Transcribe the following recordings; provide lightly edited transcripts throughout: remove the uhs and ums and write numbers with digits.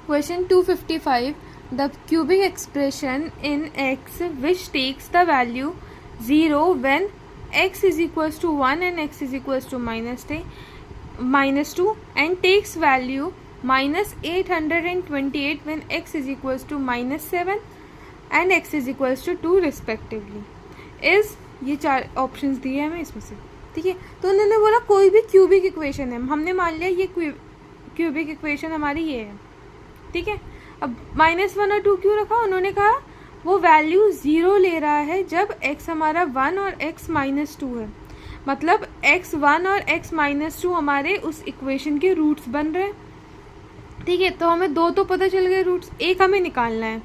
Question 255. The cubic expression in x which takes the value 0 when x is equals to 1 and x is equals to minus 2 and takes value minus 828 when x is equals to minus 7 and x is equals to 2 respectively is, ये चार options दिए हमें इसमें से, ठीक है। तो उन्होंने बोला कोई भी क्यूबिक इक्वेशन है, हमने मान लिया ये क्यूबिक इक्वेशन हमारी ये है, ठीक है। अब -1 और 2 क्यों रखा, उन्होंने कहा वो वैल्यू 0 ले रहा है जब x हमारा 1 और x -2 है, मतलब x1 और x -2 हमारे उस इक्वेशन के रूट्स बन रहे हैं, ठीक है। तो हमें दो तो पता चल गए रूट्स, एक हमें निकालना है।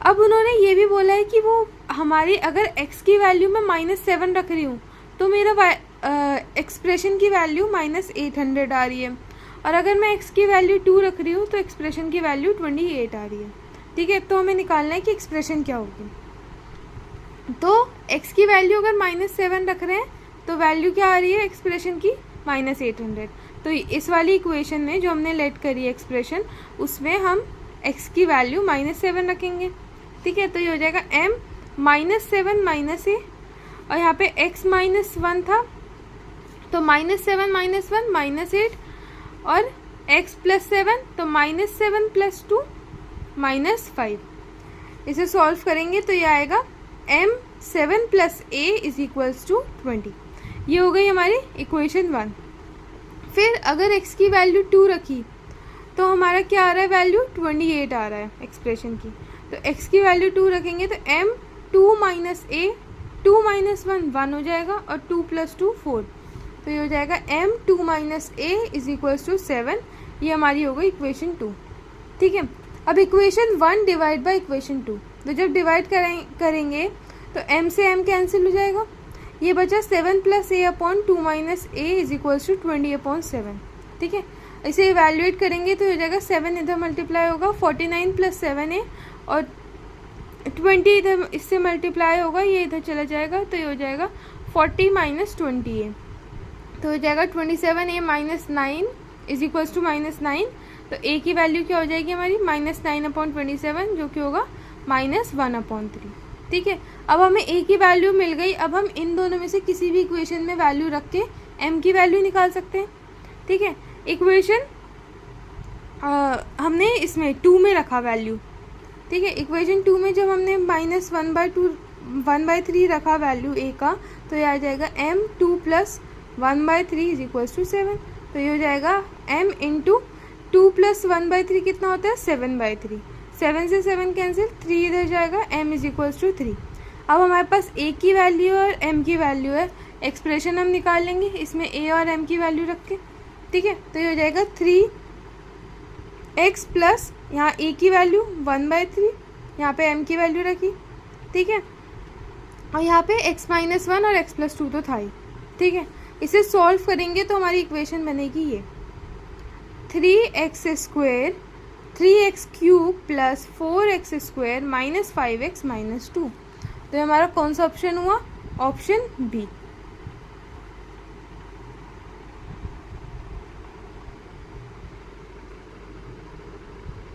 अब उन्होंने ये भी बोला है कि वो हमारी अगर x की वैल्यू मैं -7 रख रही हूँ तो मेरा एक्सप्रेशन की वैल्यू -800 आ रही है, और अगर मैं x की वैल्यू 2 रख रही हूँ तो एक्सप्रेशन की वैल्यू 28 आ रही है, ठीक है। तो हमें निकालना है कि एक्सप्रेशन क्या होगी। तो x की वैल्यू अगर -7 रख रहे हैं तो वैल्यू क्या आ रही है एक्सप्रेशन की, -800। तो इस वाली इक्वेशन में जो हमने लेट करी है एक्सप्रेशन, उसमें हम x की वैल्यू -7 रखेंगे, ठीक है। तो ये हो जाएगा m -7 -a, और यहाँ पे x -1 था तो -7 -1 -8, और x + 7 तो -7 + 2 -5। इसे सॉल्व करेंगे तो ये आएगा m 7 + a = 20। ये हो गई हमारी इक्वेशन 1। फिर अगर x की वैल्यू 2 रखी तो हमारा क्या आ रहा है, वैल्यू 28 आ रहा है एक्सप्रेशन की। तो x की वैल्यू 2 रखेंगे तो m 2 - a, 2 - 1 हो जाएगा, और 2 + 2 4। तो ये हो जाएगा m 2 - a = 7। ये हमारी हो गई इक्वेशन 2, ठीक है। अब इक्वेशन 1 डिवाइड बाय इक्वेशन 2, तो जब डिवाइड करेंगे तो m से m कैंसिल हो जाएगा, ये बचा 7 + a/2 - a = 20/7, ठीक है। इसे इवैल्यूएट करेंगे तो हो जाएगा 7 इधर मल्टीप्लाई होगा, 49 + 7a, और 20 इधर इससे मल्टीप्लाई होगा, ये इधर चला जाएगा, तो ये हो जाएगा 40 - 20a, तो हो जाएगा 27a - 9 = -9। तो a की वैल्यू क्या हो जाएगी हमारी, -9/27, जो कि होगा -1/3, ठीक है। अब हमें a की वैल्यू मिल गई। अब हम इन दोनों में से किसी भी इक्वेशन में वैल्यू रख के m की वैल्यू निकाल सकते हैं, ठीक है। इक्वेशन हमने इसमें 2 में रखा वैल्यू, ठीक है। इक्वेशन 2 में जब हमने -1/3 रखा वैल्यू a का, तो ये आ जाएगा m 2 + 1/3 = 7। तो ये हो जाएगा m × 2 + 1/3 कितना होता है, 7/3। 7 से 7 कैंसिल, 3 इधर जाएगा, m = 3। अब हमारे पास a की वैल्यू और m की वैल्यू है, एक्सप्रेशन हम निकाल लेंगे इसमें a और m की वैल्यू रख के, ठीक है। तो ये हो जाएगा 3x प्लस यहाँ a की वैल्यू 1/3, यहाँ पे m की वैल्यू रखी, ठीक है। और यहाँ पे x - 1 और x + 2 तो था ही, ठीक है। इसे सॉल्व करेंगे तो हमारी इक्वेशन बनेगी ये 3x² 3x³ + 4x² - 5x - 2। तो हमारा कौन सा ऑप्शन हुआ, ऑप्शन बी।